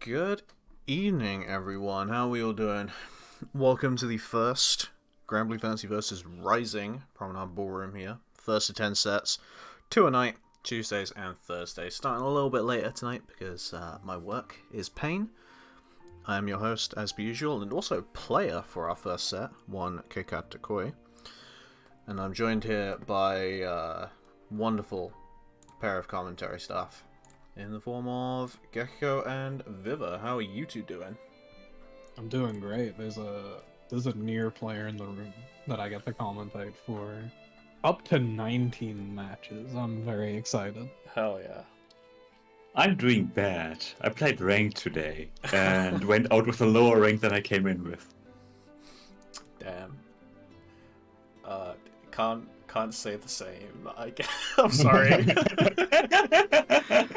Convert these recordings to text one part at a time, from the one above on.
Good evening, everyone. How are we all doing? Welcome to the first Grand Blue Fantasy vs. Rising Promenade Ballroom here. First of 10 sets, 2 a night, Tuesdays and Thursdays. Starting a little bit later tonight because my work is pain. I am your host, as per usual, and also player for our first set, one cakekattekoi. And I'm joined here by wonderful pair of commentary staff in the form of Gecko and Viva. How are you two doing? I'm doing great. There's a Nier player in the room that I get to commentate for up to 19 matches. I'm very excited. Hell yeah. I'm doing bad. I played ranked today and went out with a lower rank than I came in with. Damn. Can't say the same. I'm sorry.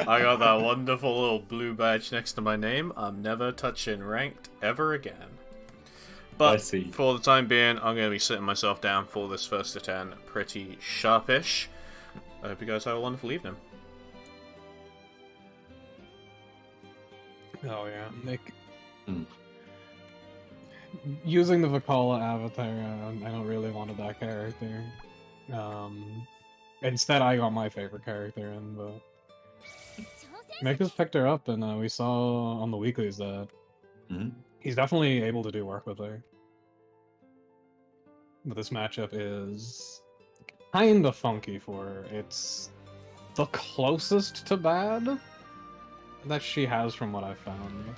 I got that wonderful little blue badge next to my name. I'm never touching ranked ever again. But for the time being, I'm going to be sitting myself down for this first to 10 pretty sharpish. I hope you guys have a wonderful evening. Oh yeah, Nick. Using the Vakala avatar, I don't really wanted that character. Instead, I got my favorite character, and Mick just picked her up, and we saw on the weeklies that he's definitely able to do work with her. But this matchup is kinda funky for her. It's the closest to bad that she has from what I've found.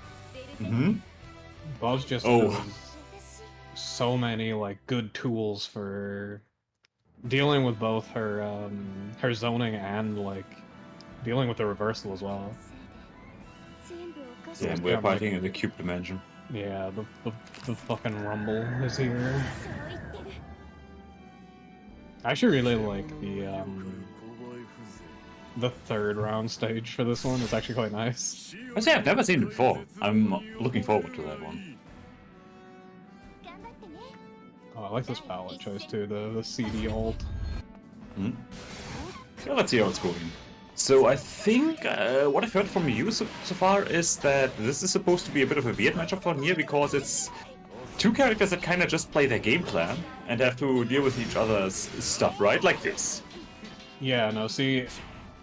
Buzz just has so many good tools for dealing with both her her zoning and dealing with the reversal as well. Yeah, and we're fighting in the cube dimension. Yeah, the fucking rumble is here. I actually really like the third round stage for this one. It's actually quite nice. I say I've never seen it before. I'm looking forward to that one. Oh, I like this palette choice too, the CD alt. So let's see how it's going. So I think what I've heard from you so far is that this is supposed to be a bit of a weird matchup for Nier because it's two characters that kind of just play their game plan and have to deal with each other's stuff, right? Like this. Yeah, no, see,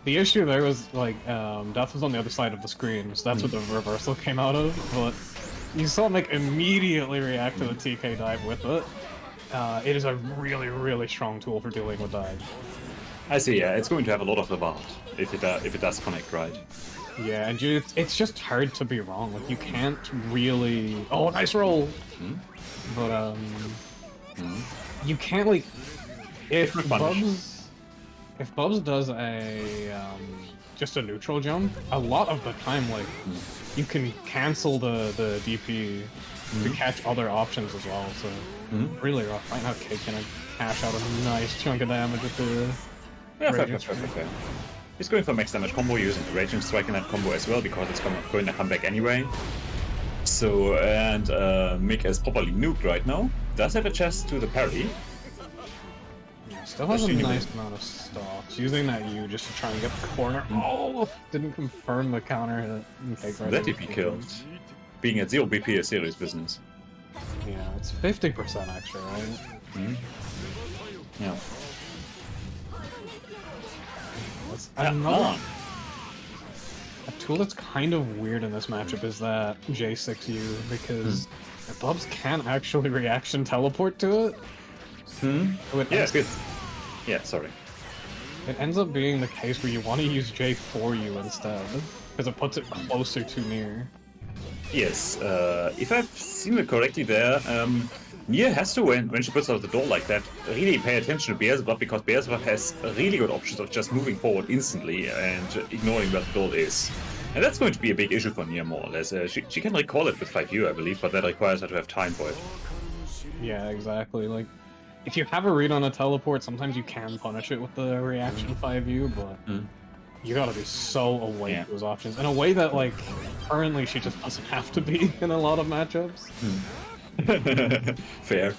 the issue there was Death was on the other side of the screen, so that's what the reversal came out of, but you saw Nick immediately react to the TK dive with it. It is a really, really strong tool for dealing with dive. I see, yeah, it's going to have a lot of Levant if it does connect right. Yeah, and it's just hard to be wrong. You can't really... Oh, nice roll! But, you can't, If Bubs does just a neutral jump, a lot of the time, you can cancel the DP to catch other options as well, so really rough. Right now, Cake gonna cash out a nice chunk of damage with the... Yeah, fair. He's going for max damage combo using the Raging Strike in that combo as well, because it's going to come back anyway. So, and Mick is properly nuked right now. Does have a chest to the parry. Still has a nice amount of stocks. Using that U just to try and get the corner. Oh! Didn't confirm the counter hit. That DP killed. Being at 0 BP is serious business. Yeah, it's 50% extra, right? Yeah. A tool that's kind of weird in this matchup is that J6U, because Bubs can actually reaction teleport to it. Yeah, it's good. Yeah, sorry. It ends up being the case where you want to use J4U instead, because it puts it closer to Nier. Yes, if I've seen it correctly there, Nier has to, when she puts out the door like that, really pay attention to Beelzebub, because Beelzebub has really good options of just moving forward instantly and ignoring where the door is. And that's going to be a big issue for Nier, more or less. She can recall it with 5U, I believe, but that requires her to have time for it. Yeah, exactly. If you have a read on a teleport, sometimes you can punish it with the reaction 5U, but you gotta be so aware of those options in a way that, currently she just doesn't have to be in a lot of matchups. Fair.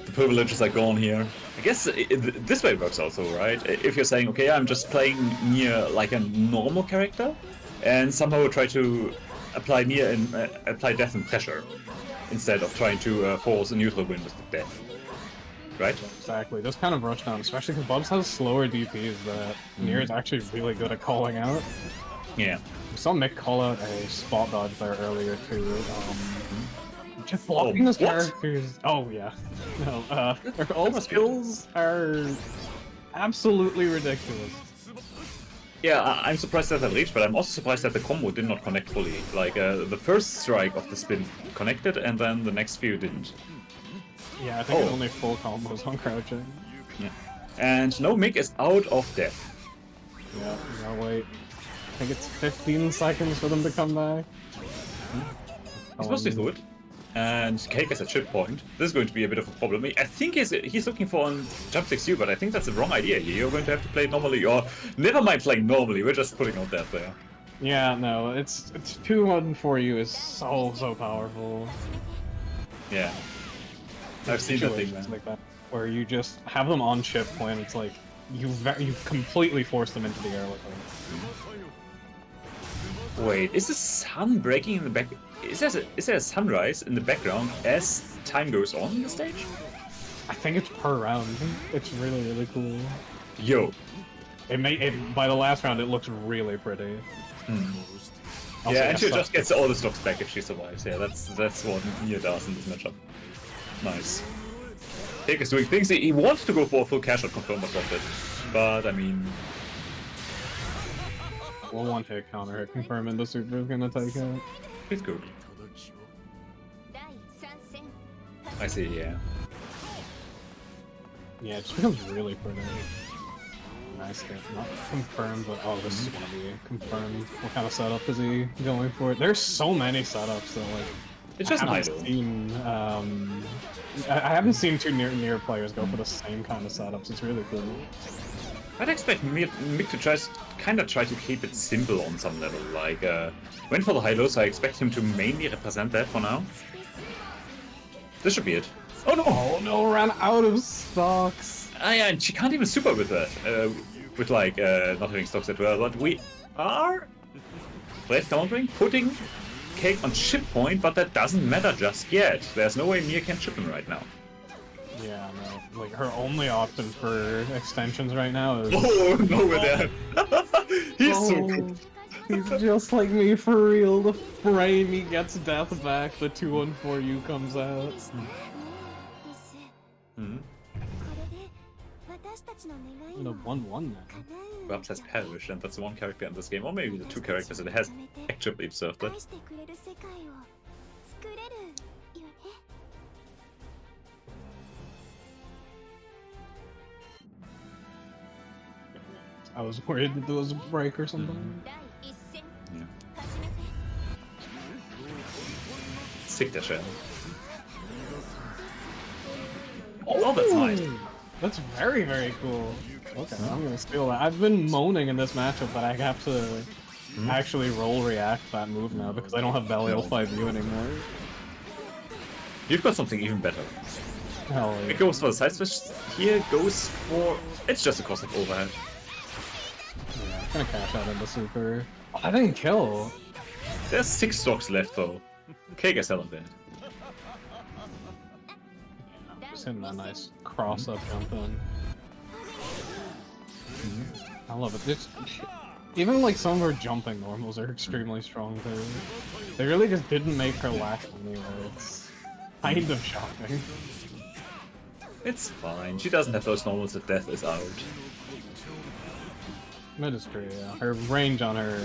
The privileges are gone here. I guess this way works also, right? If you're saying, okay, I'm just playing Nier like a normal character, and somehow try to apply Nier and apply death and pressure instead of trying to force a neutral win with death. Right? Exactly. Just kind of rush down, especially because Bubs has slower DPs that Nier is actually really good at calling out. Yeah. We saw Mick call out a spot dodge there earlier too. Just blocking those characters. Oh yeah. No. Their ult skills are absolutely ridiculous. Yeah, I'm surprised that reached, but I'm also surprised that the combo did not connect fully. Like, the first strike of the spin connected, and then the next few didn't. Yeah, I think it's only full combos on crouching. Yeah. And no, Mick is out of death. Yeah, we gotta wait. I think it's 15 seconds for them to come back. He's mostly through it. And Cake is at chip point. This is going to be a bit of a problem. I think he's looking for a jump 6U, but I think that's the wrong idea. You're going to have to play normally, or never mind playing normally. We're just putting out that there. Yeah, no, it's 2-1 for you is so powerful. Yeah, I've seen that thing, man. Like that, where you just have them on chip point. It's like you completely force them into the air with them. Wait, is the sun breaking in the back? Is there a sunrise in the background as time goes on in the stage? I think it's per round. It's really cool. Yo. By the last round, it looks really pretty. Yeah, and she just gets all the stocks back if she survives. Yeah, that's what Nier does in this matchup. Nice. Cake is doing things. He wants to go for a full cash out confirm what it, but I mean. Well, one hit counter hit confirming the super is gonna take it. It's good. I see, yeah. Yeah, it just becomes really pretty. Nice hit. Not confirmed, but oh, this is gonna be confirmed. What kind of setup is he going for? There's so many setups that like. It's just I haven't seen two Nier players go for the same kind of setups. It's really cool. I'd expect Mick to try to keep it simple on some level. Like, went for the high low, so I expect him to mainly represent that for now. This should be it. Oh no! Oh no, ran out of stocks. Ah yeah, and she can't even super with that. With like not having stocks that well. But we are countering, putting Cake on chip point, but that doesn't matter just yet. There's no way Nier can chip him right now. Yeah, no. Like, her only option for extensions right now is... Oh, no, we're there. He's so good. He's just like me for real. The frame, he gets death back, the 2-1-4U comes out. The 1-1 now. Perhaps has perished, and that's the one character in this game, or maybe the two characters that has actually observed that. I was worried that there was a break or something. Yeah. Sick that shit. Oh, that's nice. That's very cool. Okay, I'm gonna steal that. I've been moaning in this matchup that I have to actually roll react that move now because I don't have Belial 5U anymore. You've got something even better. Hell yeah. It goes for the side switch. Here goes for... It's just a cosmic overhead. Yeah, I'm gonna cash out in the super. Oh, I didn't kill. There's 6 stocks left though. Cake is hell of it. Just hitting that nice cross-up jump in. I love it. Even like some of her jumping normals are extremely strong too. They really just didn't make her lack anyway. It's kind of shocking. It's fine. She doesn't have those normals if death is out. That is true, yeah. Her range on her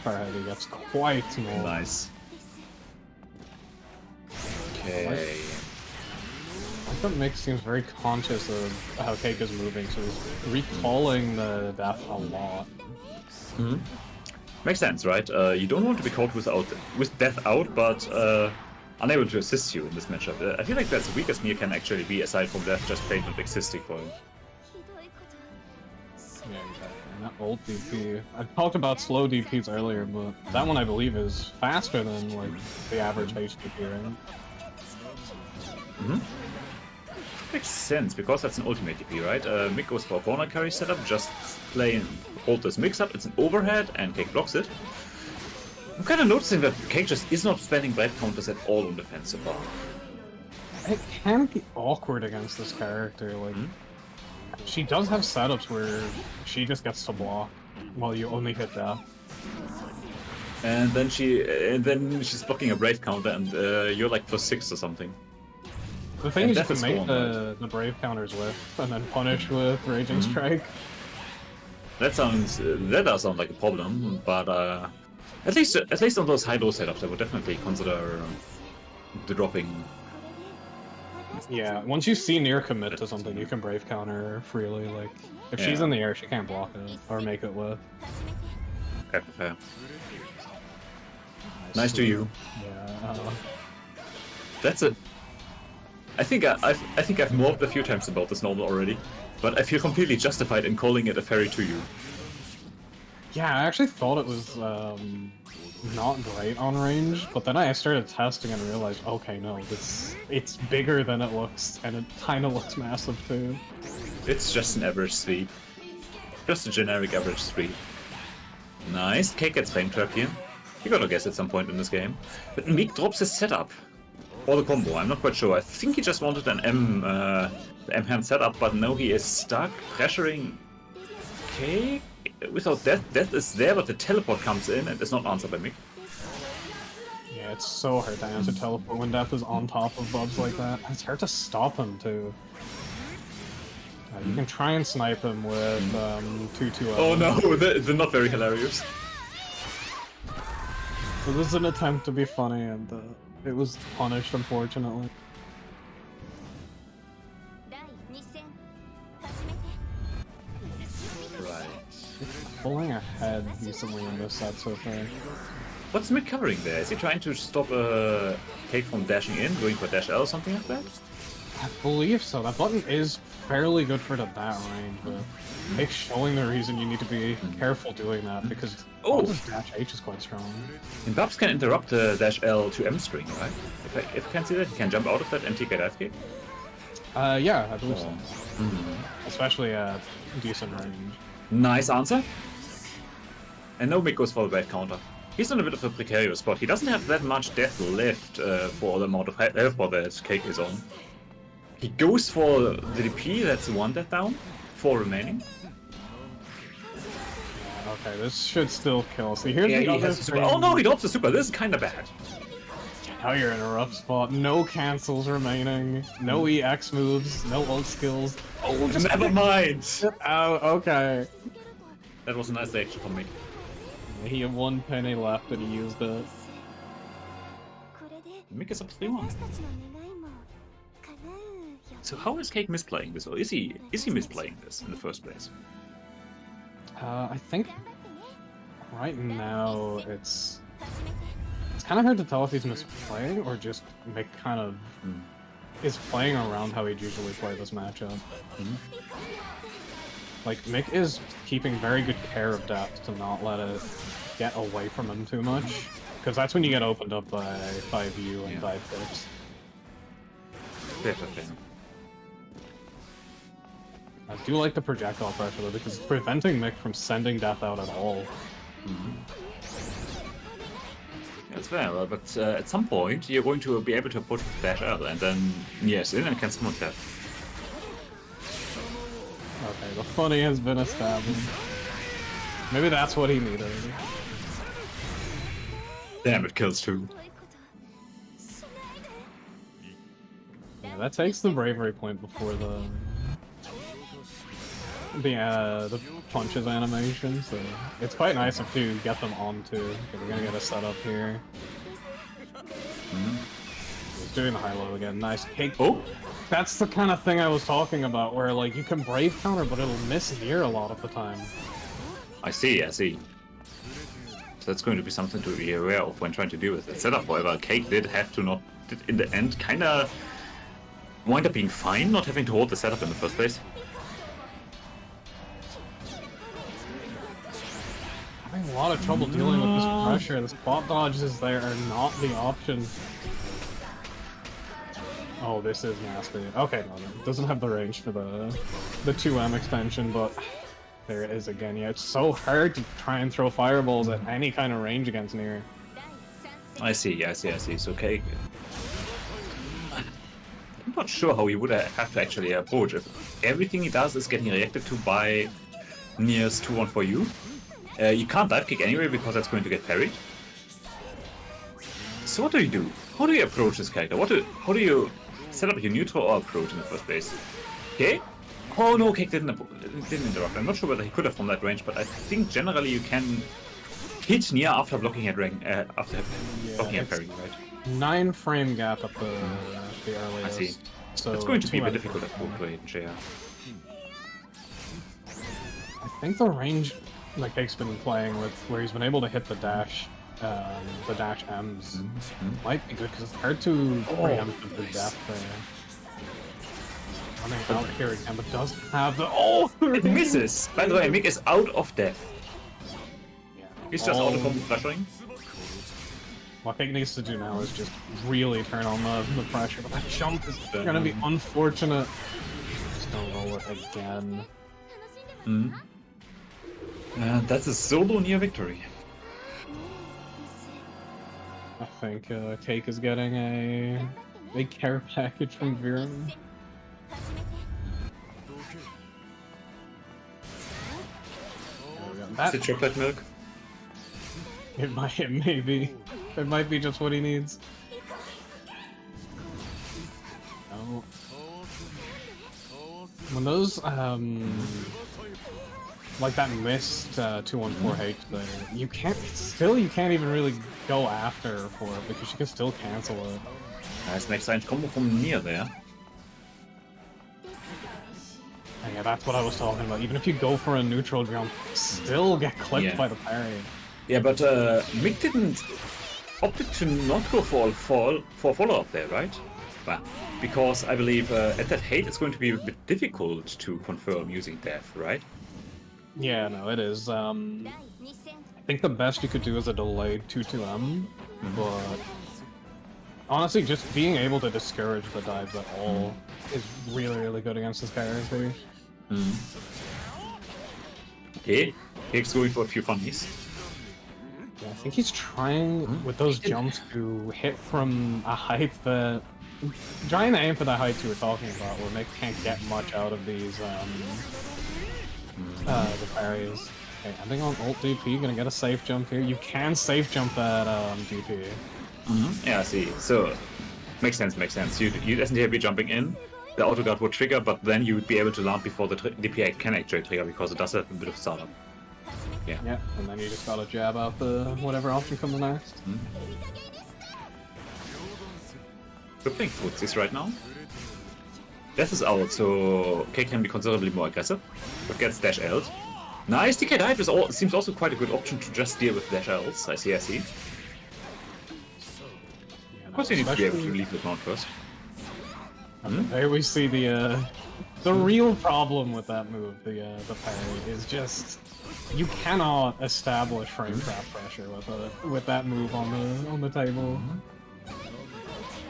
fire heavy gets quite small. Nice. Okay. I think Mick seems very conscious of how Cake is moving, so he's recalling the death a lot. Makes sense, right? You don't want to be caught with death out, but unable to assist you in this matchup. I feel like that's the weakest Nier can actually be, aside from death just plain not existing for him. Yeah, exactly. And that old DP. I talked about slow DPs earlier, but that one I believe is faster than like the average HDP, right? Makes sense, because that's an ultimate DP, right? Mick goes for a corner carry setup, just hold this mix up, it's an overhead, and Cake blocks it. I'm kind of noticing that Cake just is not spending red counters at all on defense so far. It can be awkward against this character. Like, she does have setups where she just gets to block while you only hit death. And then she's blocking a brave counter, and you're like +6 or something. The thing is, you can make the brave counters with, and then punish with Raging Strike. That does sound like a problem, but at least on those high-low setups, I would definitely consider the dropping. Yeah, once you see Nier commit to something, you can brave counter freely. Like, if she's in the air, she can't block it or make it with. Okay, fair. Nice to you. Yeah. That's it. I think I've morphed a few times about this normal already, but I feel completely justified in calling it a fairy to you. Yeah, I actually thought it was not great on range, but then I started testing and realized, okay, no, it's bigger than it looks, and it kind of looks massive too. It's just an average speed. Just a generic average speed. Nice. Cake gets Flame Trap here. You gotta guess at some point in this game. But Meek drops his setup. Or the combo, I'm not quite sure. I think he just wanted an M-hand setup, but no, he is stuck, pressuring Cake. Without death, death is there, but the teleport comes in and is not answered by Mick. Yeah, it's so hard to answer teleport when death is on top of Bubs like that. It's hard to stop him too. You can try and snipe him with 2-2-0. Oh no, they're not very hilarious. So this is an attempt to be funny, and it was punished, unfortunately. Right. Pulling ahead recently in this set so far. What's Mick covering there? Is he trying to stop Cake from dashing in, going for dash L or something like that? I believe so. That button is fairly good for that range, but Mick's showing the reason you need to be careful doing that, because Bubs' dash H is quite strong. And Bubs can interrupt the dash L to M string, right? If I can see that, he can jump out of that and take a dive kick? Yeah, I believe so. Especially at decent range. Nice answer. And no Mick goes for the red counter. He's in a bit of a precarious spot. He doesn't have that much death left for the amount of health bar that Cake is on. He goes for the DP, that's 1 death down, 4 remaining. Okay, this should still kill. See, here's the other thing. Oh no, he drops the super. This is kinda bad. Now you're in a rough spot. No cancels remaining. No EX moves. No ult skills. Oh, just never mind. Oh, okay. That was a nice action from me. He had 1 penny left and he used it. Mick is up 3-1. So how is Cake misplaying this, or is he misplaying this in the first place? I think right now it's kind of hard to tell if he's misplaying or just Mick kind of is playing around how he'd usually play this matchup. Like, Mick is keeping very good care of depth to not let it get away from him too much, because that's when you get opened up by 5U and dive kicks. Definitely. I do like the projectile pressure though, because it's preventing Mick from sending death out at all. That's fair, but at some point you're going to be able to put dash L and then yes, in and can summon death. Okay, the funny has been established. Maybe that's what he needed. Damn, it kills too. Yeah, that takes the bravery point before the punches animation, so it's quite nice if you get them on too. Okay, we're gonna get a setup here. He's doing the high-low again. Nice Cake. Oh! That's the kind of thing I was talking about, where like you can brave counter, but it'll miss Nier a lot of the time. I see. So that's going to be something to be aware of when trying to deal with that setup. However, Cake did in the end kinda wind up being fine, not having to hold the setup in the first place. Having a lot of trouble dealing with this pressure. The spot dodges there are not the option. Oh, this is nasty. Okay, no, it doesn't have the range for the 2M extension, but there it is again. Yeah, it's so hard to try and throw fireballs at any kind of range against Nier. I see. So Cake. I'm not sure how he would have to actually approach if everything he does is getting reacted to by Nier's 2-1 for you. You can't dive kick anyway because that's going to get parried. So what do you do? How do you approach this character? How do you set up your neutral or approach in the first place? Okay. Oh no, Cake didn't interrupt. I'm not sure whether he could have from that range, but I think generally you can hit Nier after blocking head blocking head parry, right? 9 frame gap at the earliest. I see. So it's going to be a bit difficult at full range, yeah. I think the range like Cake's been playing with, where he's been able to hit the dash M's, might be good because it's hard to preempt the death there. Running out here again, but does have the it misses. By the way, Mick is out of death. Yeah. He's just out of combo pressuring. What Cake needs to do now is just really turn on the pressure, but that jump is gonna be unfortunate. Just don't roll it again. And that's a solo Nier victory. I think Cake is getting a care package from Viren. Is it chocolate milk? It may be. It might be just what he needs. Oh. When those like that missed 214H there, you can't even really go after her for it because she can still cancel it. Nice next range combo from Nier there. And yeah, that's what I was talking about. Even if you go for a neutral jump, still get clipped by the parry. Yeah, but Mick opted to not go for follow-up there, right? Well, because I believe at that height it's going to be a bit difficult to confirm using death, right? Yeah, no, it is. I think the best you could do is a delayed 2-2M, but honestly, just being able to discourage the dives at all is really, really good against this character. Okay, Cake's going for a few funnies. Yeah, I think he's trying with those jumps to hit from a height that... Trying to aim for that height you were talking about, where Mick can't get much out of these, the parries. Okay, ending on ult DP, gonna get a safe jump here. You can safe jump that DP. Yeah, I see. So, makes sense. You definitely be jumping in, the auto guard would trigger, but then you would be able to land before the DP can actually trigger because it does have a bit of startup. Yeah, and then you just gotta jab out the whatever option comes next. We're playing footsies right now. Death is out, so Cake can be considerably more aggressive, but gets dash L'd. Nice, DK dive seems also quite a good option to just deal with dash L's. I see. Yeah, Of course you need to be able to leave the ground first. There we see the real problem with that move, the parry, is just you cannot establish frame trap pressure with that move on the table.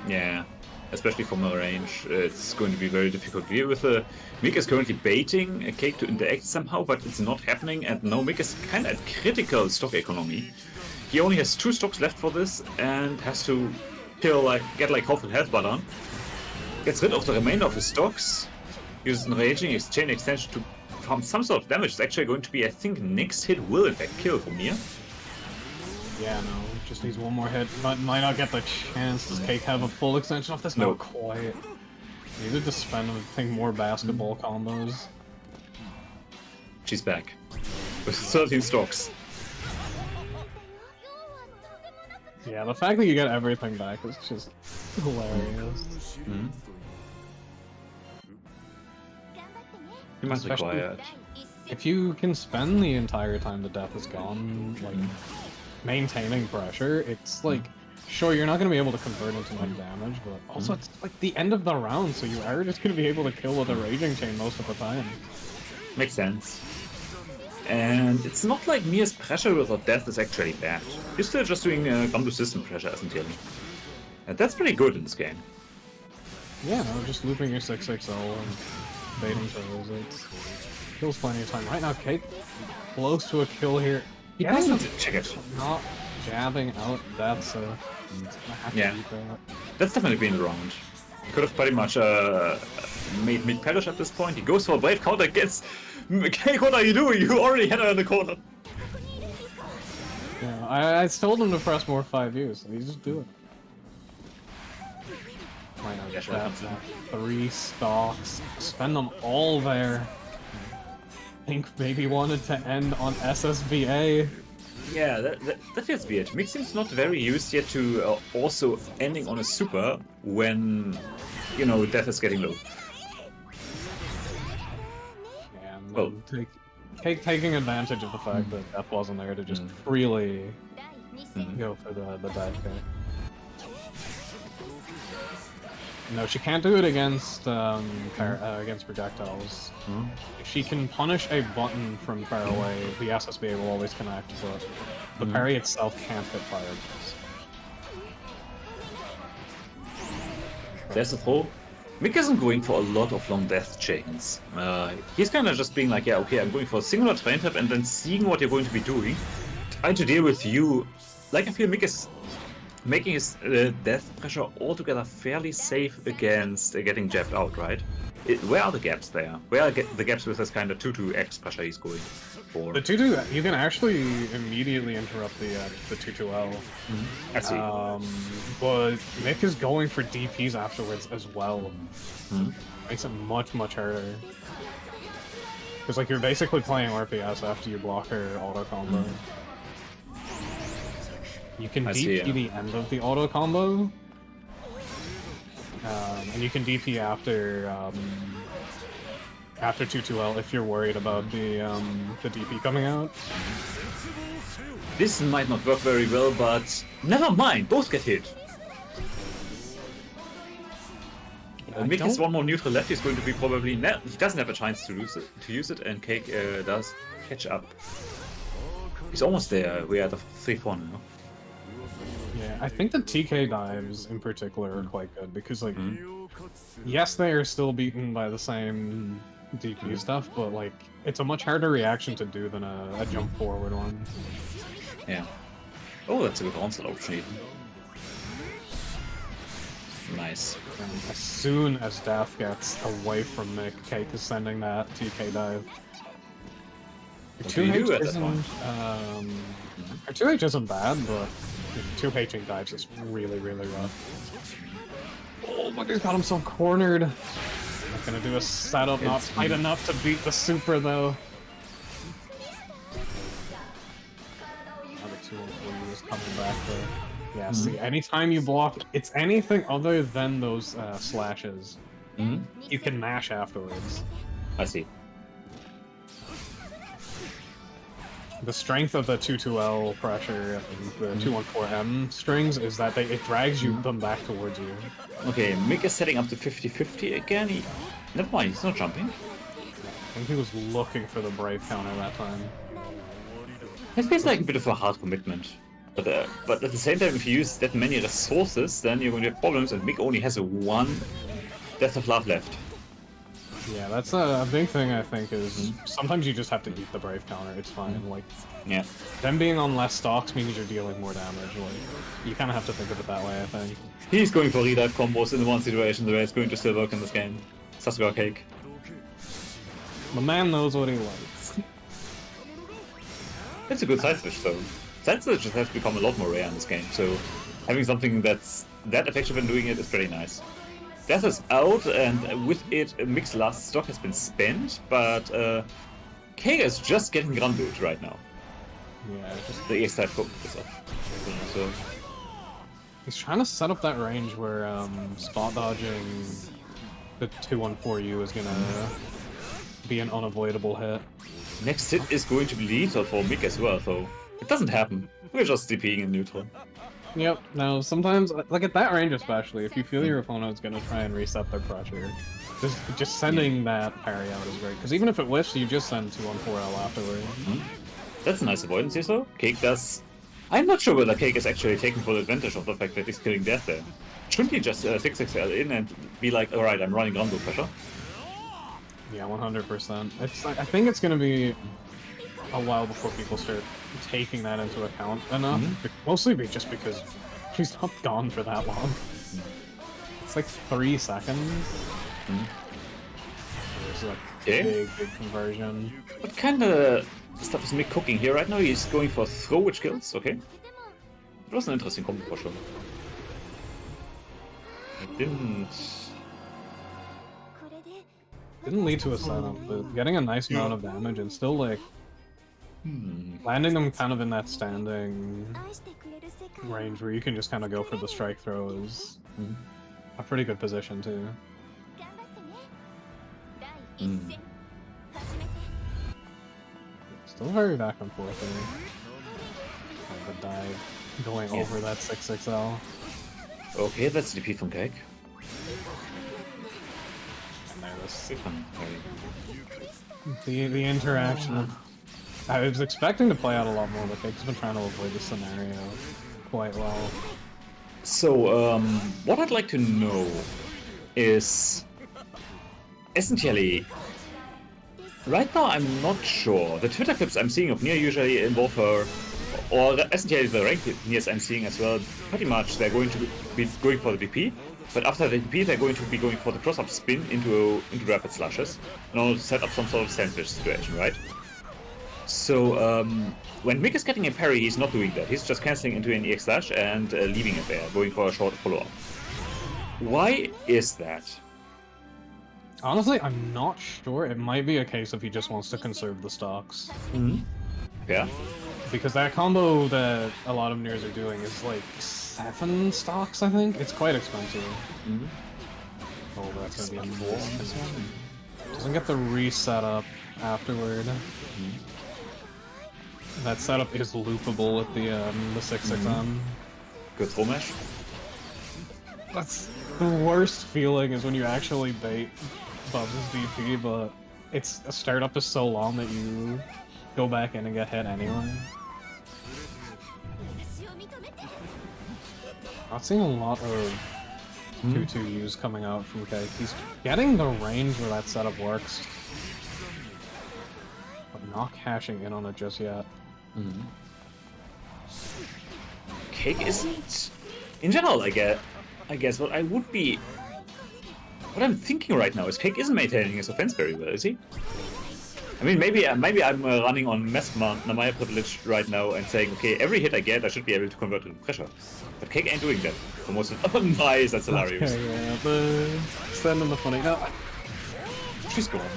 Yeah, especially from a range, it's going to be very difficult to deal with. Mick is currently baiting a Cake to interact somehow, but it's not happening, and now Mick is kind of at critical stock economy. He only has 2 stocks left for this, and has to get like half a health bar on. Gets rid of the remainder of his stocks, uses enraging his chain extension to farm some sort of damage. It's actually going to be, I think, next hit will in fact kill from Nier. Yeah, no, just needs one more hit. Might not get the chance. Does Cake have a full extension off this? No. Not quite. Needed to spend, I think, more basketball combos. She's back. With 13 stocks. Yeah, the fact that you get everything back is just hilarious. You must be quiet. If you can spend the entire time the death is gone, like, maintaining pressure, it's like, sure, you're not going to be able to convert into like damage, but also it's like the end of the round, so you are just going to be able to kill with a raging chain most of the time. Makes sense. And it's not like Nier's pressure without death is actually bad. He's still just doing Gumbo system pressure, isn't he? And that's pretty good in this game. Yeah, no, just looping your 660 and baiting throws, it kills plenty of time. Right now, Cake close to a kill here. He Yeah, doesn't check it. not jabbing out, that's Yeah. That's definitely been around. He could have pretty much made mid perish at this point. He goes for a brave counter, gets Cake, what are you doing? You already had her in the corner. Yeah, I told him to press more 5U, so he's just doing it. Why not Yeah, jab that 3 stocks, spend them all there. Think maybe wanted to end on SSBA. Yeah, that feels weird. Mix seems not very used yet to also ending on a super when, you know, death is getting low. Yeah, and then taking advantage of the fact that death wasn't there to just freely go for the dive kick. No, she can't do it against against projectiles. If she can punish a button from far away, the SSBA will always connect, but the parry itself can't hit fireballs. There's a throw. Mick isn't going for a lot of long death chains. He's kind of just being like, yeah, okay, I'm going for a singular train tap and then seeing what you're going to be doing, trying to deal with you. Like, I feel Mick is making his death pressure altogether fairly safe against getting jabbed out, right? Where are the gaps there? Where are the gaps with this kind of 2-2x pressure he's going for? The 2-2, you can actually immediately interrupt the 2-2L. I see. But Mick is going for DPs afterwards as well. Makes it much, much harder. Because like you're basically playing RPS after you block her auto combo. You can DP the end of the auto combo. And you can DP after after 2-2L if you're worried about the DP coming out. This might not work very well, but never mind, both get hit. Mick has one more neutral left, he's going to be probably... he doesn't have a chance to use it, and Cake does catch up. He's almost there, we are at the 3-4 now. Yeah, I think the TK dives in particular are quite good, because like, yes, they are still beaten by the same DP stuff, but like, it's a much harder reaction to do than a jump forward one. Yeah. Oh, that's a good onslaught option even. Nice. And as soon as Death gets away from Mick, Cake is sending that TK dive. Her 2H isn't, her 2H isn't bad, but 2Hing dives is really, really rough. Oh, but he's got himself cornered. Not gonna do a setup, not tight enough to beat the super though. Another 2-1-4 is coming back though. Yeah, see, anytime you block, it's anything other than those slashes. You can mash afterwards. I see. The strength of the 2-2L pressure and the 2-1-4M strings is that it drags them back towards you. Okay, Mick is setting up to 50-50 again. Never mind, he's not jumping. I think he was looking for the Brave counter that time. It feels like a bit of a hard commitment. But at the same time, if you use that many resources, then you're going to have problems, and Mick only has one Death of Love left. Yeah, that's a big thing, I think, is sometimes you just have to eat the Brave counter, it's fine. Like, yeah. Them being on less stocks means you're dealing more damage. Like, you kind of have to think of it that way, I think. He's going for redive combos in the one situation where it's going to still work in this game. Sasuga Cake. The man knows what he likes. It's a good side switch, though. Side switches have become a lot more rare in this game, so having something that's that effective in doing it is pretty nice. Death is out, and with it, Mick's last stock has been spent, but Kega is just getting grumbled right now. Yeah, just the ace type is off. So he's trying to set up that range where spot dodging the 2-1-4U is gonna be an unavoidable hit. Next hit is going to be lethal for Mick as well, though. It doesn't happen. We're just DPing in neutral. Yep, no, sometimes, like at that range especially, if you feel your opponent's gonna try and reset their pressure, just sending that parry out is great, because even if it whiffs, you just send 2-1-4L afterward. That's a nice avoidance here, though. Cake does... I'm not sure whether Cake is actually taking full advantage of the fact that he's killing Death there. Shouldn't he just 6-6L in and be like, alright, I'm running Rondo pressure? Yeah, 100%. I think it's gonna be a while before people start taking that into account enough. Mostly just because she's not gone for that long. It's like 3 seconds. It's like big conversion. What kind of stuff is Mick cooking here right now? He's going for throw, which kills. Okay. It was an interesting combo for sure. It didn't lead to a setup, but getting a nice amount of damage and still like landing them kind of in that standing range where you can just kind of go for the strike throw is a pretty good position too. Still very back and forth there. The dive going over that 6XL. Okay, that's DP from Cake. And there the interaction. I was expecting to play out a lot more, but Cake's been trying to avoid the scenario quite well. So, what I'd like to know is essentially, right now I'm not sure. The Twitter clips I'm seeing of Nier usually involve her, or essentially the ranked Niers I'm seeing as well, pretty much they're going to be going for the DP, but after the DP they're going to be going for the cross-up spin into rapid slashes in order to set up some sort of sandwich situation, right? So, when Mick is getting a parry, he's not doing that. He's just cancelling into an EX slash and leaving it there, going for a short follow-up. Why is that? Honestly, I'm not sure. It might be a case of he just wants to conserve the stocks. Yeah. Because that combo that a lot of Niers are doing is like 7 stocks, I think? It's quite expensive. Oh, that's gonna be a this one. Doesn't get the reset up afterward. That setup is loopable with the 6XM. Good throw mesh. That's the worst feeling is when you actually bait Bubs' DP, but a startup is so long that you go back in and get hit anyway. Not seeing a lot of 2-2Us coming out from Cake. He's getting the range where that setup works, but not cashing in on it just yet. Cake isn't... In general, I guess what I'm thinking right now is Cake isn't maintaining his offense very well, is he? I mean, maybe I'm running on massive Namaya privilege right now and saying, okay, every hit I get, I should be able to convert it to pressure. But Cake ain't doing that for most of... Oh, nice, that's hilarious. Okay, yeah, the stand on the funny. No, she's gone.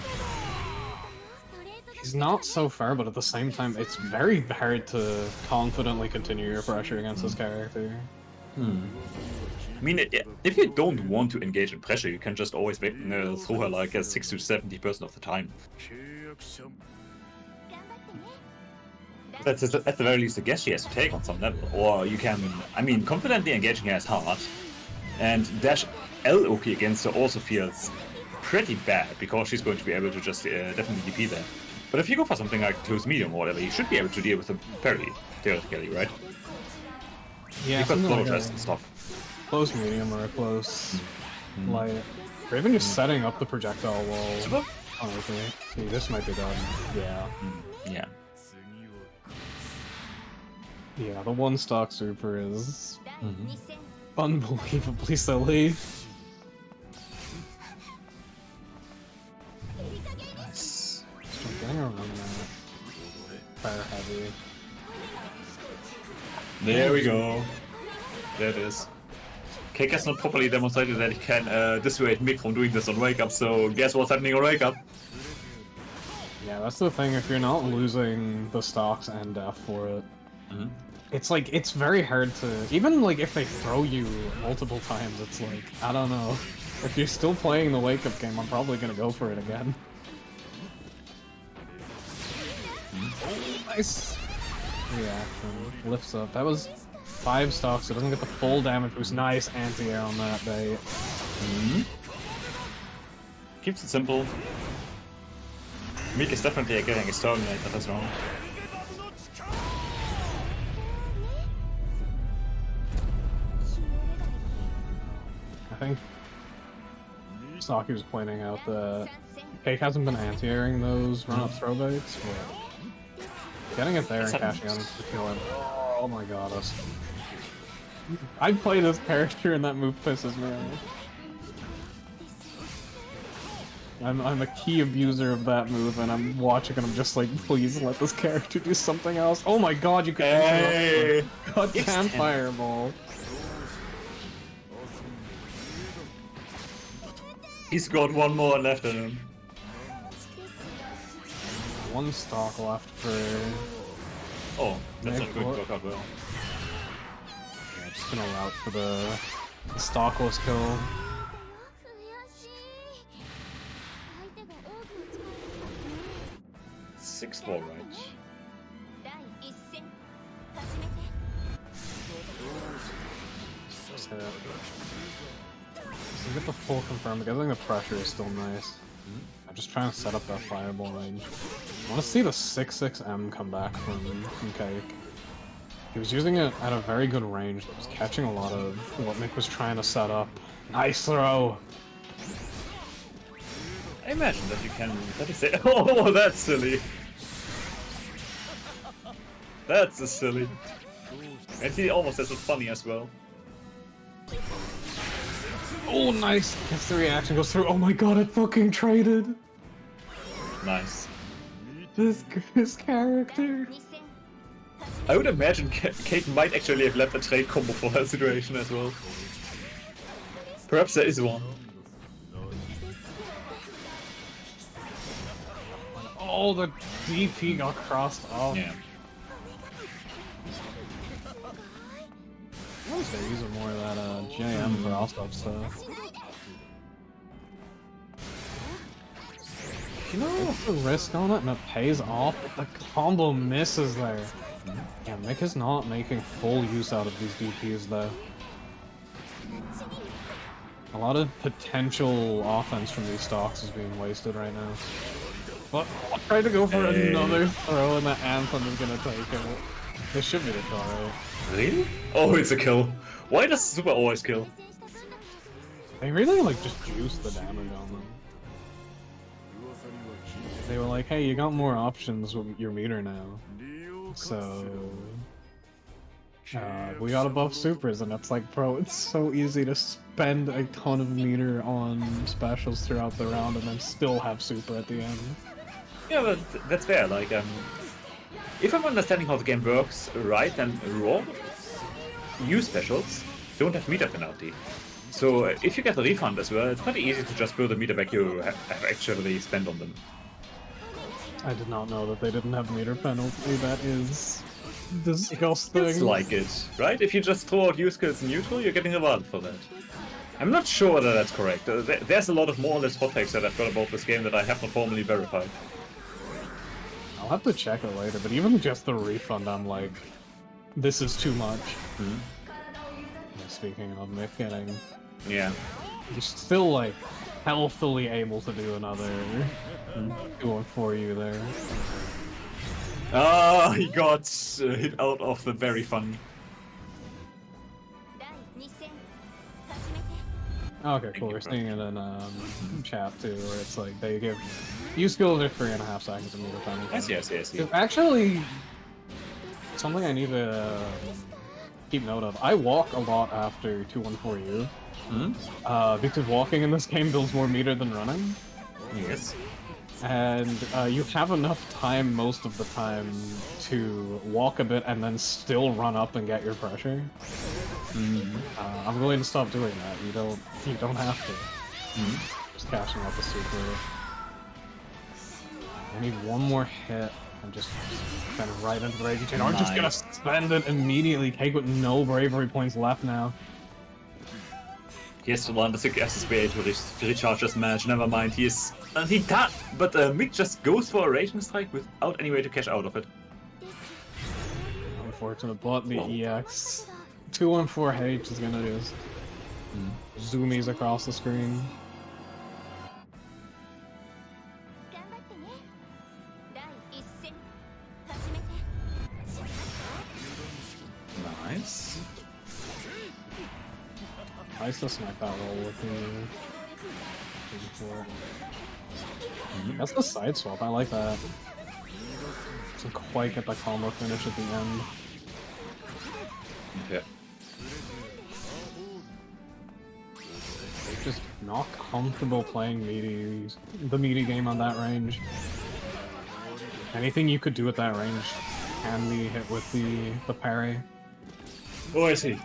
He's not so far, but at the same time, it's very hard to confidently continue your pressure against this character. I mean, if you don't want to engage in pressure, you can just always throw her like 60 to 70% of the time. That's at the very least a guess she has to take on some level. Or you can, I mean, confidently engaging her as hard, and dash LOP against her also feels pretty bad, because she's going to be able to just definitely DP there. But if you go for something like close medium or whatever, you should be able to deal with a parry, theoretically, right? Yeah, you've got something like and stuff. Close medium or a close light. Or even just setting up the projectile wall. Super? Honestly. See, this might be done. Yeah. Yeah. Yeah, the one stock super is unbelievably silly. Nice. Just getting around that. Fire heavy. There we go. There it is. Cake has not properly demonstrated that he can dissuade Mick from doing this on Wake Up, so guess what's happening on Wake Up? Yeah, that's the thing, if you're not losing the stocks and death for it, it's like, it's very hard to, even like if they throw you multiple times, it's like, I don't know. If you're still playing the Wake Up game, I'm probably gonna go for it again. Nice reaction. Lifts up. That was 5 stocks, so it doesn't get the full damage boost. Nice anti-air on that bait. Keeps it simple. Mick is definitely getting his Terminator as well. I think Saki was pointing out that Cake hasn't been anti-airing those run-up throw baits, but Getting it there and cashing out into the kill him. Oh my god. I play this character and that move pisses me off. I'm a key abuser of that move, and I'm watching and I'm just like, please let this character do something else. Oh my god, you can Hey! goddamn fireball. He's got one more left in him. One stock left for... Oh, that's Nick, not going to work out well. Yeah, just gonna route for the stockless kill. 6-4, right? So get the full confirm because I think the pressure is still nice. I'm just trying to set up that fireball range. I want to see the 6-6M come back from Cake. He was using it at a very good range that was catching a lot of what Nick was trying to set up. Nice throw! I imagine that you can... That is it. Oh, that's silly. That's a silly. And he almost has it funny as well. Oh, nice! Gets the reaction, goes through. Oh my god, it fucking traded! Nice. This character. I would imagine Kate might actually have left a trade combo for her situation as well. Perhaps there is one. Oh, the DP got crossed off. Yeah. I wish they're using more of that JM crossed up stuff. You know, it's the risk on it and it pays off, but the combo misses there. Yeah, Mick is not making full use out of these DPs though. A lot of potential offense from these stocks is being wasted right now. But I'll try to go for another throw and the Anthem is gonna take it. This should be the kill, right? Really? Oh, it's a kill. Why does Super always kill? They really like just juice the damage on them. They were like, hey, you got more options with your meter now. So... we got to buff supers, and it's like, bro, it's so easy to spend a ton of meter on specials throughout the round and then still have super at the end. Yeah, but that's fair. Like, if I'm understanding how the game works right, then raw use specials don't have meter penalty. So if you get a refund as well, it's pretty easy to just build a meter back you have actually spent on them. I did not know that they didn't have meter penalty. That is disgusting. It's like it, right? If you just throw out use skills in neutral, you're getting rewarded for that. I'm not sure that that's correct. There's a lot of more or less hot takes that I've got about this game that I have not formally verified. I'll have to check it later, but even just the refund, I'm like, this is too much. Speaking of Mick getting... Yeah. He's still, like, healthily able to do another 2-1 for you there. Ah, he got hit out of the very fun. Okay, cool. We're seeing it in chat too, where it's like they give use skills are 3.5 seconds of meter penalty. I see. It's actually something I need to keep note of. I walk a lot after 2-1-4U. Because walking in this game builds more meter than running. Yes. And you have enough time most of the time to walk a bit and then still run up and get your pressure. I'm going to stop doing that. You don't have to. Just cashing out the super. I need one more hit and just kind of right into the raging chain. I'm just gonna spend it immediately. Cake with no bravery points left now. He has to learn the SSBA to recharge his match. Never mind, he can. But Mick just goes for a raging strike without any way to cash out of it. Unfortunate, but the EX 2-1-4H is gonna just zoomies across the screen. Nice. Nice to smack that roll with the... That's the side swap, I like that. doesn't quite get the combo finish at the end. Okay. Just not comfortable playing the meaty game on that range. Anything you could do at that range can be hit with the parry. Oh, I see.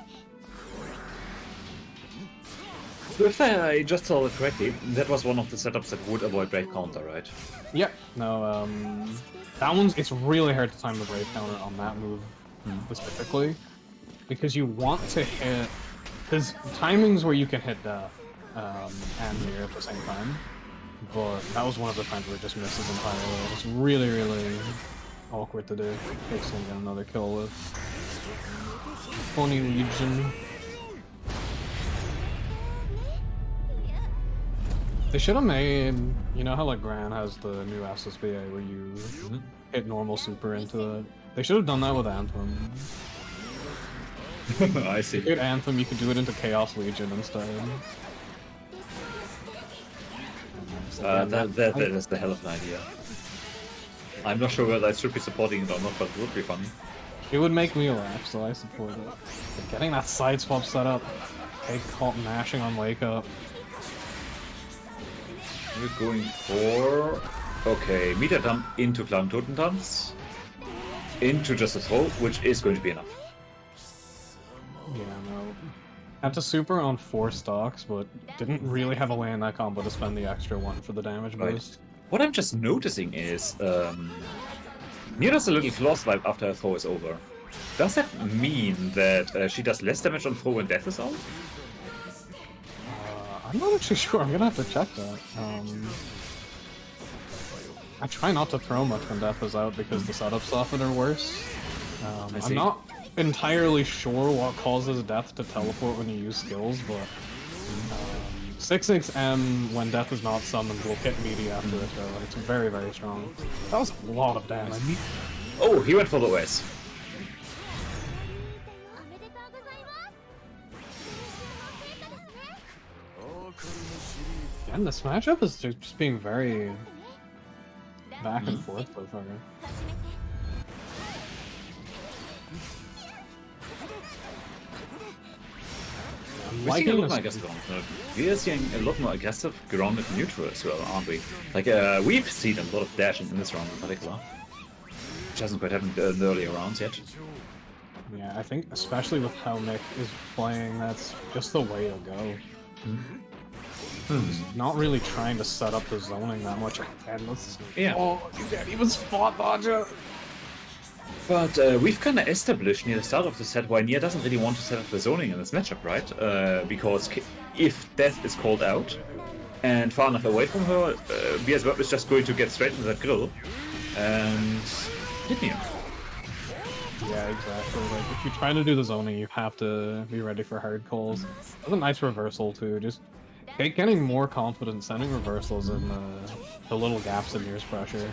So if I just saw it correctly, that was one of the setups that would avoid Brave Counter, right? Yeah, no, that one's, it's really hard to time the Brave Counter on that move specifically, because you want to hit, there's timings where you can hit Death and Nier at the same time, but that was one of the times where it just misses entirely. It's really, really awkward to do. Takes him get another kill with Pony Legion. They should have made, you know how like Gran has the new SSBA where you hit normal super into it? They should have done that with Anthem. I see. With Anthem, you could do it into Chaos Legion instead. That is the hell of an idea. I'm not sure whether I should be supporting it or not, but it would be fun. It would make me laugh, so I support it. But getting that side swap set up, take caught mashing on Wake Up. We're going for... Okay, meter dump into Clown Totentanz. Into just a throw, which is going to be enough. Yeah, no. Had to super on 4 stocks, but didn't really have a way in that combo to spend the extra one for the damage boost. What I'm just noticing is... Nier does a little claw swipe after her throw is over. Does that mean that she does less damage on throw when death is out? I'm not actually sure. I'm gonna have to check that. I try not to throw much when death is out because the setups often are worse. I'm not entirely sure what causes death to teleport when you use skills, but 6-6M when death is not summoned will hit meaty after it, though. It's very, very strong. That was a lot of damage. Oh, he went for the OS. And this matchup is just being very back and forth so far. We're seeing a lot more aggressive ground. We are seeing a lot more aggressive grounded neutral as well, aren't we? Like, we've seen a lot of dashing in this round in particular. Which hasn't quite happened in the earlier rounds yet. Yeah, I think especially with how Nick is playing, that's just the way to go. Not really trying to set up the zoning that much. Yeah. Oh, he was spot dodger. But we've kind of established near the start of the set why Nier doesn't really want to set up the zoning in this matchup, right? Because if death is called out and far enough away from her, Beelzebub is just going to get straight into that grill and hit Nier. Yeah, exactly. Like, if you're trying to do the zoning, you have to be ready for hard calls. That's a nice reversal, too. Just getting more confident, sending reversals in the little gaps in Nier's pressure.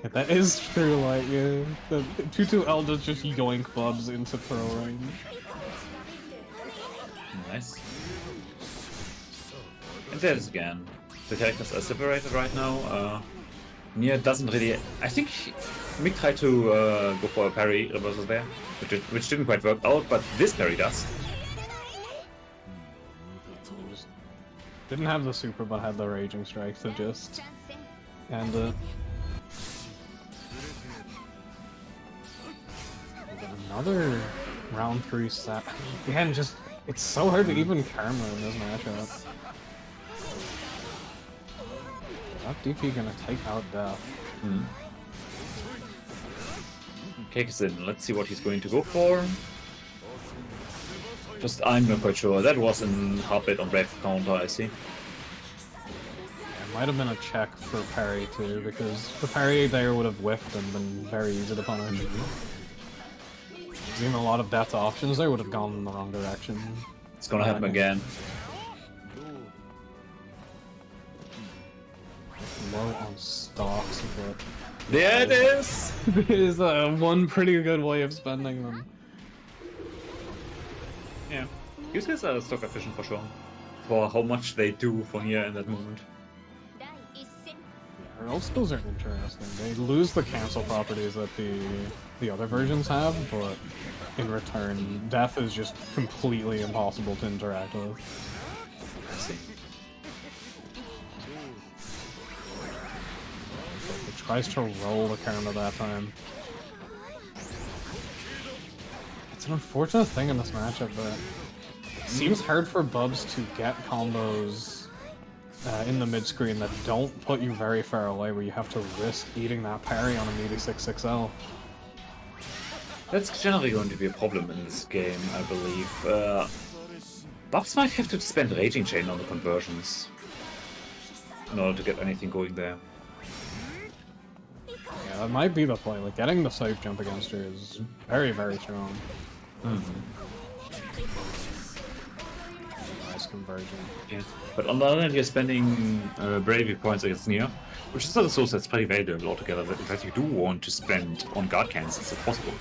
Yeah, that is true, like, yeah. The 2-2L does just yoink bubs into throw range. Nice. And there it is again. The characters are separated right now. Nier doesn't really... I think Mick tried to go for a parry reversal there, which didn't quite work out, but this parry does. Didn't have the super, but had the raging strike to just end it. Another round 3 set. Again, just it's so hard to even karma in this matchup. That DP gonna take out Death. Cake in. Let's see what he's going to go for. Just, I'm not quite sure. That was in Heartbeat on Brave Counter, I see. It might have been a check for parry too, because the parry there would have whiffed and been very easy to punish. Even a lot of death options there would have gone in the wrong direction. It's gonna happen again. Low on stocks, but There it is! is one pretty good way of spending them. Yeah. These guys are stock efficient for sure. For how much they do for here in that moment. Her ult skills are interesting. They lose the cancel properties that the other versions have, but in return, death is just completely impossible to interact with. I see. It tries to roll the counter that time. It's an unfortunate thing in this matchup, but it seems hard for Bubs to get combos in the mid-screen that don't put you very far away, where you have to risk eating that parry on a meaty 6-6L. That's generally going to be a problem in this game, I believe. Bubs might have to spend Raging Chain on the conversions in order to get anything going there. Yeah, that might be the play. Like, getting the safe jump against her is very, very strong. Nice conversion. Yeah. But on the other hand, you're spending bravery points against Nier, which is not a source that's pretty valuable altogether, that in fact you do want to spend on guard cancels if possible.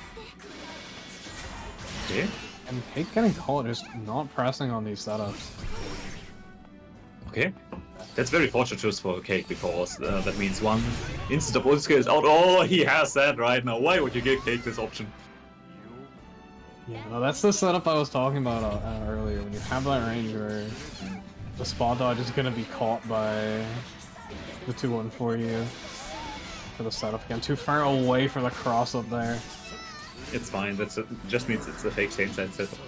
Okay. And hate getting caught just not pressing on these setups. Okay. That's very fortuitous for Cake, because that means one instant of ult skill is out. Oh, he has that right now. Why would you give Cake this option? Yeah, no, that's the setup I was talking about earlier, when you have that range where the spot dodge is going to be caught by the 2-1 for you for the setup again. Too far away for the cross up there. It's fine, just means it's a fake same side setup.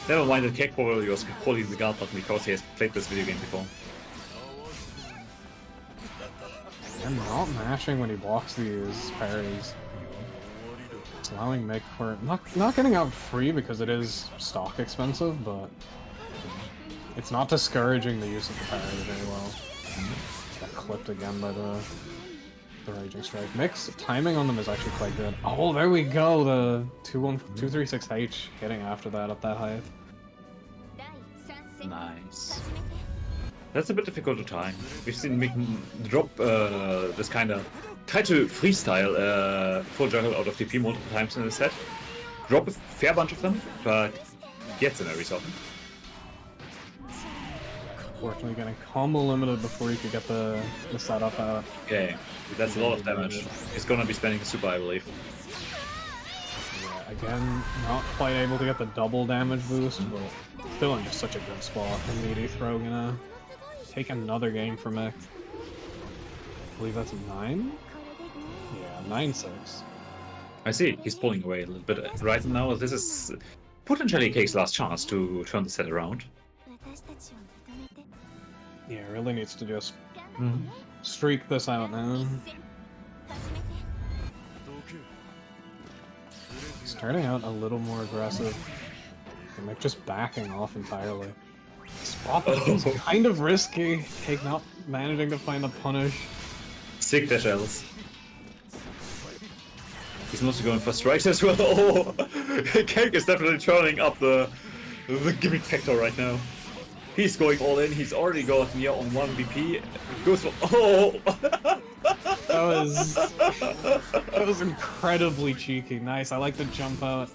Never mind that Cake probably was holding the guard button because he has played this video game before. And not mashing when he blocks these parries. It's allowing Mick for not getting out free because it is stock expensive, but it's not discouraging the use of the parry very well. Got clipped again by the Raging Strike. Mick's timing on them is actually quite good. Oh, there we go! The 236H hitting after that at that height. Nice. That's a bit difficult to time. We've seen Mick drop this kind of try to freestyle full juggle out of DP multiple times in the set. Drop a fair bunch of them, but gets them every so often. Unfortunately, getting combo limited before you could get the setup out. Okay, that's a lot of damage. He's gonna be spending a super, I believe. Yeah, again, not quite able to get the double damage boost, but still in just such a good spot. Immediate throw gonna take another game for Mick. I believe that's 9? Yeah, 9-6. I see, he's pulling away a little bit right now. This is potentially Cake's last chance to turn the set around. Yeah, really needs to just streak this out now. Starting out a little more aggressive. And Mick just backing off entirely. Spot is kind of risky. Cake not managing to find the punish. Sick dash L's. He's mostly going for strikes as well. Oh, Cake is definitely turning up the gimmick factor right now. He's going all in. He's already got Nier on 1 BP. Goes for that was incredibly cheeky. Nice. I like the jump out.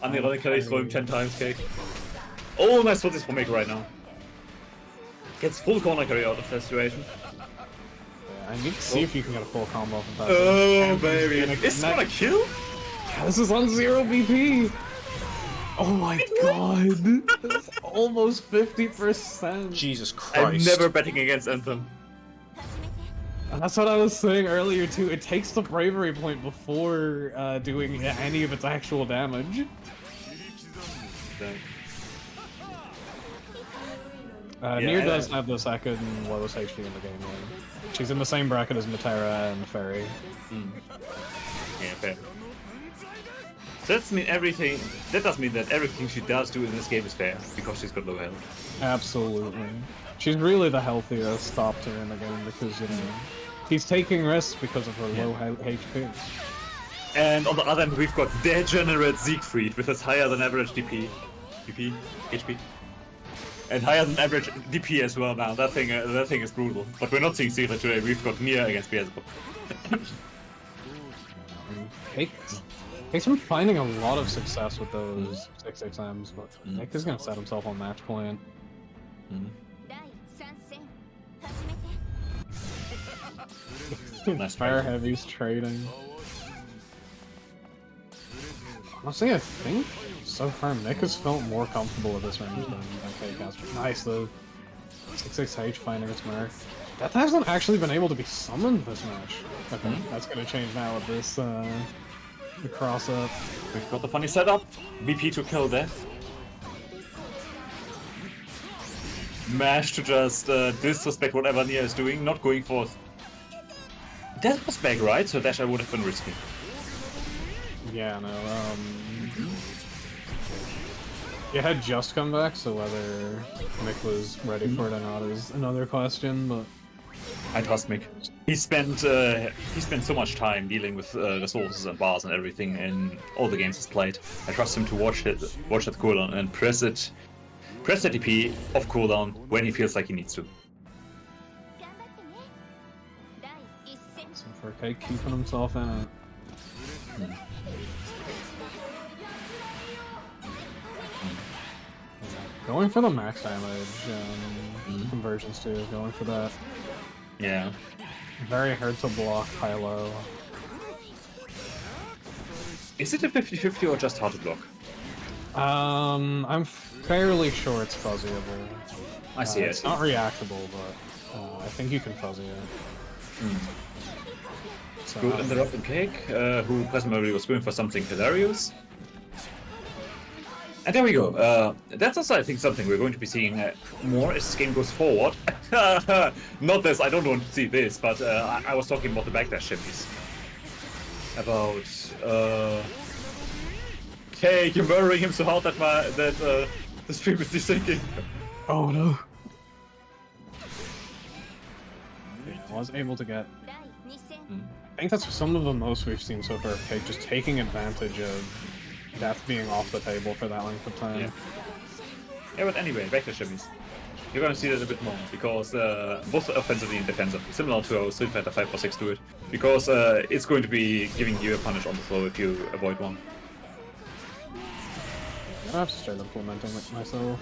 Unironically throwing 10 times, Cake. Oh, nice footage for Make right now. Gets full corner carry out of that situation. Yeah, I need to see if you can get a full combo off of that. Oh, baby. Is this gonna kill? Yeah, this is on 0 BP. Oh my god. That's almost 50%. Jesus Christ. I'm never betting against Anthem. And that's what I was saying earlier too. It takes the bravery point before doing any of its actual damage. Nier does have the second lowest HP in the game. Right? She's in the same bracket as Matera and Fairy. Yeah, fair. So that does mean that everything she does do in this game is fair, because she's got low health. Absolutely. She's really the healthiest top tier in the game because, you know, he's taking risks because of her low HP. And on the other hand, we've got degenerate Siegfried with his higher than average HP, HP, and higher than average DP as well. Now that thing is brutal. But we're not seeing Siegfried today. We've got Nier against Beelzebub. Cake's been finding a lot of success with those 6XMs, but Nick is gonna set himself on match point. Nice Fire try. heavies trading. Honestly, I think so far Mick has felt more comfortable with this range than Cake has. Nice, the 6-6H finding its mark. That hasn't actually been able to be summoned this match. Okay, that's gonna change now with this the cross up. We've got the funny setup. BP to kill death. Mash to just disrespect whatever Nier is doing, not going for... That was back, right? So Dash I would have been risky. Yeah, no, it had just come back, so whether Mick was ready for it or not is another question, but... I trust Mick. He spent so much time dealing with resources and bars and everything in all the games he's played. I trust him to watch that cooldown and press that DP off cooldown when he feels like he needs to. So for Cake keeping himself in it. Going for the max damage conversions too, going for that. Yeah. Very hard to block high-low. Is it a 50-50 or just hard to block? I'm fairly sure it's fuzzyable. I see it. It's not reactable, but I think you can fuzzy it. So, Good interrupting Cake, who presumably was going for something hilarious. And there we go. That's also, I think, something we're going to be seeing more as this game goes forward. Not this, I don't want to see this, but I was talking about the backdash shimmies. About, Cake, you're murdering him so hard that the stream is desyncing. oh no! I was able to get... I think that's some of the most we've seen so far of Cake, just taking advantage of Death being off the table for that length of time. Yeah, but anyway, backdash shimmies. You're gonna see that a bit more, because both offensively and defensively, similar to how Street Fighter 5 or 6 do it, because it's going to be giving you a punish on the throw if you avoid one. I'm gonna have to start implementing it myself.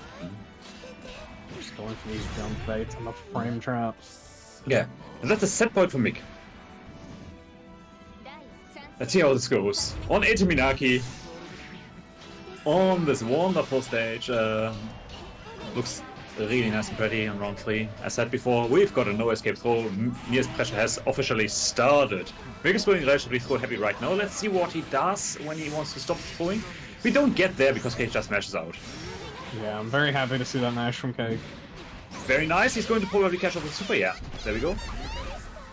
Just going for these jump baits and the frame traps. Yeah, and that's a set point for Mick. Let's see how this goes. On Itaminaki, on this wonderful stage, looks really nice and pretty on round 3. As said before, we've got a no escape throw. Nier's pressure has officially started. Mick is going relatively throw heavy right now. Let's see what he does when he wants to stop throwing. We don't get there because Cake just mashes out. Yeah, I'm very happy to see that mash from Cake. Very nice, he's going to probably catch up with super, yeah. There we go.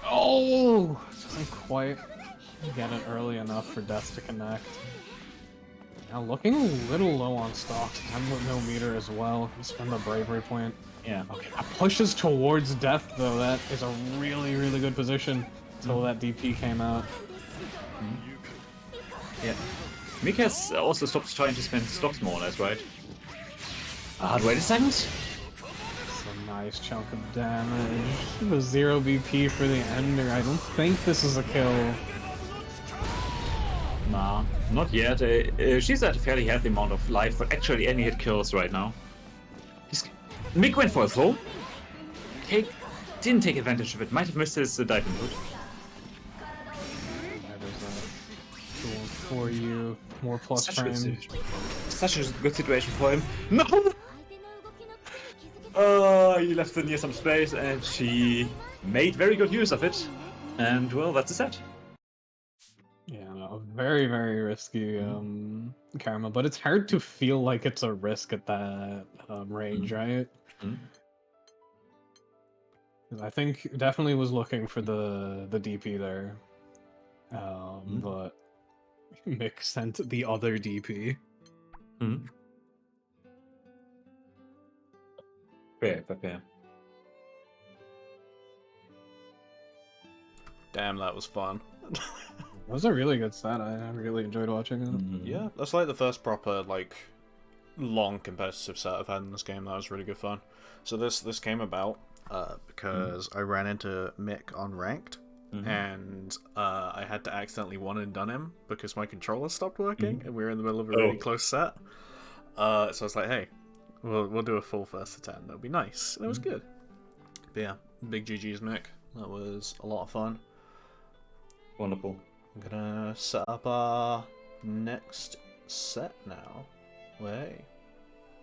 Oh! Doesn't quite get it early enough for Death to connect. Now looking a little low on stocks, 10 with no meter as well. He spent the bravery point. Yeah. Okay, that pushes towards Death though. That is a really, really good position until that DP came out. Yeah. Mick has also stopped trying to spend stocks more or less, right? Wait a second. It's a nice chunk of damage. The 0 BP for the Ender. I don't think this is a kill. Nah, not yet. She's at a fairly healthy amount of life, but actually any hit kills right now. Mick went for a throw. Cake didn't take advantage of it. Might have missed his dive input. There's a tool for you. More plus frame. Such a good situation for him. No! He left the Nier some space and she made very good use of it. And well, that's a set. Yeah, no, very, very risky karma, but it's hard to feel like it's a risk at that range, right? 'Cause I think definitely was looking for the DP there, but Mick sent the other DP. Fair. Damn, that was fun. It was a really good set. I really enjoyed watching it. Yeah, that's like the first proper, like, long competitive set I've had in this game. That was really good fun. So this came about because I ran into Mick on Ranked, and I had to accidentally one and done him because my controller stopped working, and we were in the middle of a really close set. So I was like, hey, we'll do a full first to 10. That'll be nice. And it was good. But yeah, big GG's Mick. That was a lot of fun. Wonderful. I'm gonna set up our next set now. Way.